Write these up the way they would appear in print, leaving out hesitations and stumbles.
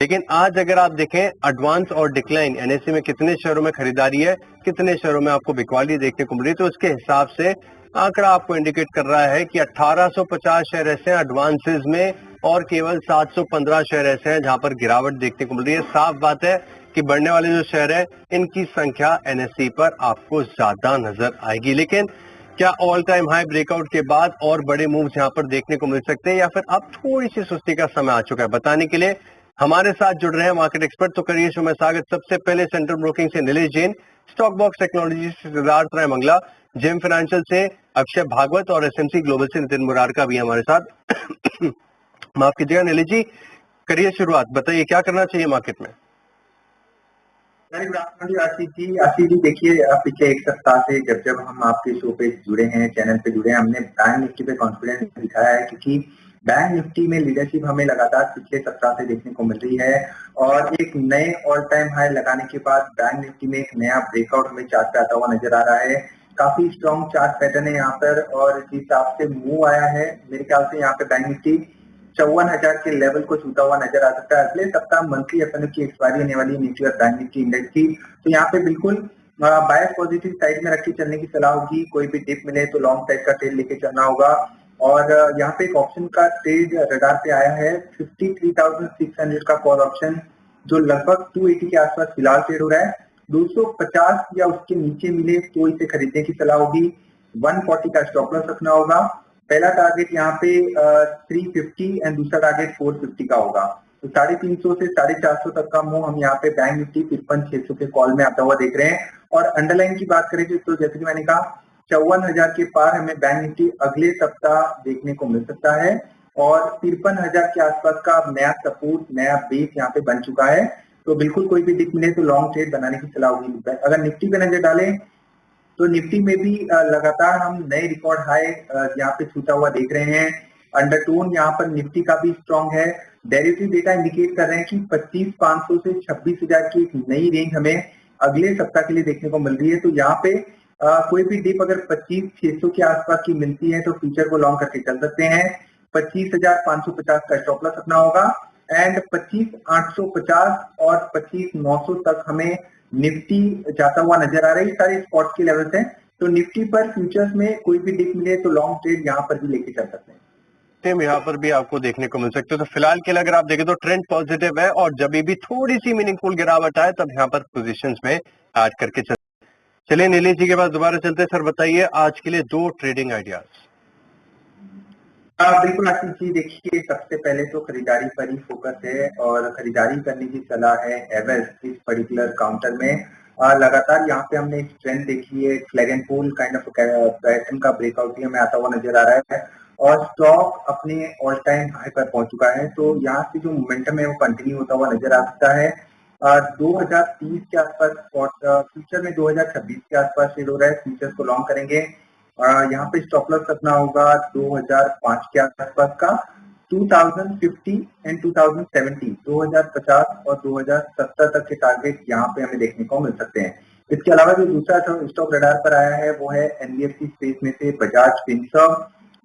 लेकिन आज अगर आप देखें एडवांस और डिक्लाइन एनएससी में कितने शेयरों में खरीदारी है, कितने शेयरों में आपको बिकवाली देखने को मिल रही है, तो उसके हिसाब से आंकड़ा आपको इंडिकेट कर रहा है कि 1850 शेयर ऐसे हैं एडवांसेस में और केवल 715 शेयर ऐसे हैं जहां पर गिरावट देखने को मिल रही है। साफ बात है कि बढ़ने वाले जो शेयर है इनकी संख्या एनएससी पर आपको ज्यादा नजर आएगी। लेकिन क्या ऑल टाइम हाई ब्रेकआउट के बाद और बड़े मूव्स यहां पर देखने को मिल सकते हैं या फिर अब थोड़ी सी सुस्ती का समय आ चुका है? बताने के लिए हमारे साथ जुड़ रहे हैं मार्केट एक्सपर्ट। तो करिए शो में स्वागत। सबसे पहले सेंट्रल ब्रोकिंग से Nilesh Jain, stock box technology से सिद्धार्थ राय मंगला, जेम फाइनेंशियल से अक्षय भागवत और एसएमसी ग्लोबल से नितिन मुरारका भी हमारे साथ। माफ कीजिएगा नीलेश जी, करिए शुरुआत। बताइए क्या करना चाहिए मार्केट में? आशीष जी देखिए, पिछले एक सप्ताह से जब हम आपके शो पे जुड़े हैं, चैनल पे जुड़े हैं, हमने बैंक निफ्टी पे कॉन्फिडेंस दिखाया है क्योंकि बैंक निफ्टी में लीडरशिप हमें लगातार पिछले सप्ताह से देखने को मिल रही है और एक नए ऑल टाइम हाई लगाने के बाद बैंक निफ्टी में एक नया ब्रेकआउट हमें चार्ट पे आता हुआ नजर आ रहा है। काफी स्ट्रॉन्ग चार्ट पैटर्न है यहाँ पर और जिस हिसाब से मूव आया है मेरे ख्याल से यहाँ पे बैंक निफ्टी 54,000 के लेवल को छूता हुआ नजर आ सकता है। अगले सप्ताह मंथली एफएनओ की एक्सपायरी होने वाली निफ्टी और बैंक निफ्टी इंडेक्स की, तो यहाँ पे बिल्कुल बायस पॉजिटिव साइड में रख के चलने की सलाह होगी। कोई भी डिप मिले तो लॉन्ग साइड का ट्रेड लेके चलना होगा और यहाँ पे एक ऑप्शन का ट्रेड रडार पे आया है 53,600 का कॉल ऑप्शन जो लगभग 280 के आसपास फिलहाल ट्रेड हो रहा है। 250 या उसके नीचे मिले तो इसे खरीदने की सलाह होगी। 140 का स्टॉप लॉस रखना होगा। पहला टारगेट यहाँ पे 350 एंड दूसरा टारगेट 450 का होगा। तो 350 से 450 तक का मूव हम यहाँ पे बैंक निफ्टी 53,600 के कॉल में आता हुआ देख रहे हैं। और अंडरलाइन की बात करें तो जैसे कि मैंने कहा 54,000 के पार हमें बैंक निफ्टी अगले सप्ताह देखने को मिल सकता है और 53,000 के आसपास का नया सपोर्ट, नया बेस यहाँ पे बन चुका है। तो बिल्कुल कोई भी डिप मिले तो लॉन्ग ट्रेड बनाने की सलाह होगी। अगर निफ्टी पे नजर डालें तो निफ्टी में भी लगातार हम नए रिकॉर्ड हाई यहाँ पे छूता हुआ देख रहे हैं। अंडरटोन यहाँ पर निफ्टी का भी स्ट्रॉन्ग है। डेरिवेटिव डेटा इंडिकेट कर रहे हैं कि 25,500 से 26,000 की एक नई रेंज हमें अगले सप्ताह के लिए देखने को मिल रही है। तो यहाँ पे कोई भी डिप अगर 25,600 के आसपास की मिलती है तो फ्यूचर को लॉन्ग करके चल सकते हैं। 25,550 का स्टॉप लॉस रखना होगा एंड 25,850 और 25,900 तक हमें निफ्टी जाता हुआ नजर आ रहा है। सारे स्पॉट के लेवल्स हैं, तो निफ्टी पर फ्यूचर्स में कोई भी डिप मिले तो लॉन्ग ट्रेड यहाँ पर भी लेके चल सकते हैं। यहाँ पर भी आपको देखने को मिल सकते हो। तो फिलहाल के लिए अगर आप देखें तो ट्रेंड पॉजिटिव है और जब भी थोड़ी सी मीनिंगफुल गिरावट आए तब यहाँ पर पोजीशंस में ऐड करके चलिए नीलेश जी के पास दोबारा चलते हैं। सर बताइए आज के लिए 2 ट्रेडिंग आइडियाज। बिल्कुल आशीष जी, देखिए सबसे पहले तो खरीदारी पर ही फोकस है और खरीदारी करने की सलाह है एवेल्स इस पर्टिकुलर काउंटर में। लगातार यहाँ पे हमने एक ट्रेंड देखी है, flag and pull kind of pattern का ब्रेकआउट भी हमें आता हुआ नजर आ रहा है और स्टॉक अपने ऑल टाइम हाई पर पहुंच चुका है। तो यहाँ से जो मोमेंटम है वो कंटिन्यू होता हुआ नजर आ सकता है। 2030 के आसपास फ्यूचर में 2026 के आसपास ट्रेड हो रहा है। फ्यूचर्स को लॉन्ग करेंगे। यहाँ पे स्टॉप लॉस रखना होगा 2005 के आसपास का, 2050 एंड 2070, 2050 और 2070 तक के टारगेट यहाँ पे हमें देखने को मिल सकते हैं। इसके अलावा जो दूसरा स्टॉक रडार पर आया है वो है एनबीएफसी स्पेस में से बजाज फिनसर्व।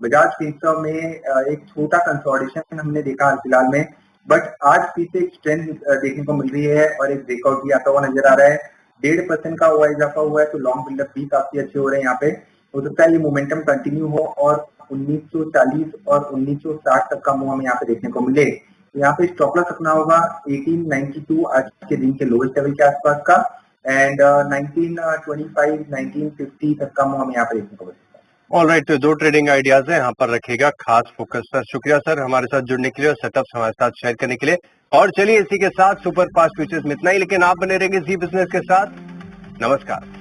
बजाज फिनसर्व में एक छोटा कंसोलिडेशन हमने देखा हाल फिलहाल में, बट आज फिर से एक स्ट्रेंथ देखने को मिल रही है और एक ब्रेकआउट भी आता हुआ नजर आ रहा है। 1.5% का हुआ इजाफा हुआ है, तो लॉन्ग बिल्डअप भी काफी अच्छे हो रहे हैं यहाँ पे। हो सकता है ये मोमेंटम कंटिन्यू हो और 1940 और 1960 तक का मूव हमें यहाँ पे देखने को मिले। तो यहाँ पे स्टॉप लॉस रखना होगा 1892 आज के दिन के लोवेस्ट लेवल के आसपास का एंड 1925 1950 तक का मूव हमें यहाँ पे देखने को मिलेगा। ऑलराइट, तो 2 ट्रेडिंग आइडियाज है यहाँ पर रखेगा खास फोकस। सर शुक्रिया सर हमारे साथ जुड़ने के लिए और सेटअप्स हमारे साथ शेयर करने के लिए। और चलिए इसी के साथ सुपर फास्ट फ्यूचर्स में इतना ही, लेकिन आप बने रहेंगे जी बिजनेस के साथ। नमस्कार।